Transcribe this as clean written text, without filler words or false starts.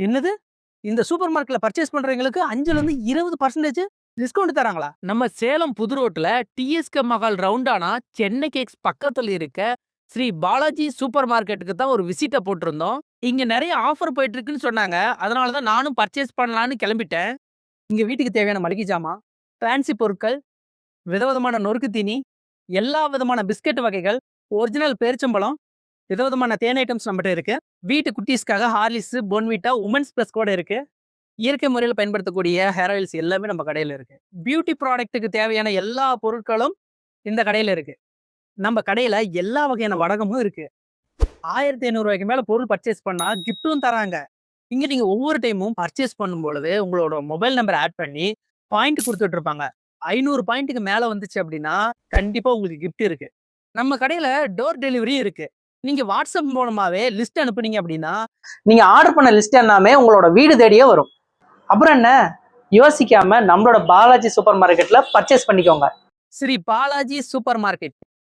என்னது? இந்த சூப்பர் மார்க்கெட்ல பர்ச்சேஸ் பண்றவங்களுக்கு 5ல இருந்து 20% டிஸ்கவுண்ட் தராங்களா? நம்ம சேலம் புது ரோட்ல டிஎஸ்கே மஹால் ரவுண்டானா சென்னை கேக்ஸ் பக்கத்துல இருக்க ஸ்ரீ பாலாஜி சூப்பர் மார்க்கெட்டுக்கு தான் ஒரு விசிட்ட போட்டிருந்தோம். இங்க நிறைய ஆஃபர் போயிட்டு இருக்குன்னு சொன்னாங்க. அதனால தான் நானும் பர்ச்சேஸ் பண்ணலான்னு கிளம்பிட்டேன். இங்க வீட்டுக்கு தேவையான மளிகை ஜாமான், ஃபேன்சி பொருட்கள், விதவிதமான நொறுக்கு தீனி, எல்லா விதமான பிஸ்கட் வகைகள், ஒரிஜினல் பேரிச்சம்பழம், விதவிதமான தேன் ஐட்டம்ஸ் நம்மகிட்ட இருக்கு. வீட்டு குட்டீஸ்க்காக ஹார்லிக்ஸ், போன்விட்டா, உமன்ஸ் பிளஸ் கூட இருக்கு. இயற்கை முறையில் பயன்படுத்தக்கூடிய ஹேர் ஆயில்ஸ் எல்லாமே நம்ம கடையில இருக்கு. பியூட்டி ப்ராடக்ட்டுக்கு தேவையான எல்லா பொருட்களும் இந்த கடையில இருக்கு. நம்ம கடையில எல்லா வகையான வடகமும் இருக்கு. ரூ. 1500 மேல பொருள் பர்ச்சேஸ் பண்ணா கிஃப்ட்டும் தராங்க. இங்க நீங்க ஒவ்வொரு டைமும் பர்ச்சேஸ் பண்ணும்பொழுது உங்களோட மொபைல் நம்பர் ஆட் பண்ணி பாயிண்ட் குடுத்துட்டு இருப்பாங்க. 500 பாயிண்ட்டுக்கு மேல வந்துச்சு அப்படின்னா, கண்டிப்பா உங்களுக்கு கிஃப்ட் இருக்கு. நம்ம கடையில டோர் டெலிவரி இருக்கு. நீங்க WhatsApp மூலமாவே லிஸ்ட் அனுப்புனீங்க அப்படின்னா, நீங்க ஆர்டர் பண்ண லிஸ்ட் எல்லாமே உங்களோட வீடு தேடியே வரும். அப்புறம் என்ன? யோசிக்காம நம்மளோட பாலாஜி சூப்பர் மார்க்கெட்ல பர்ச்சேஸ் பண்ணிக்கோங்க. Sri Balaji super market.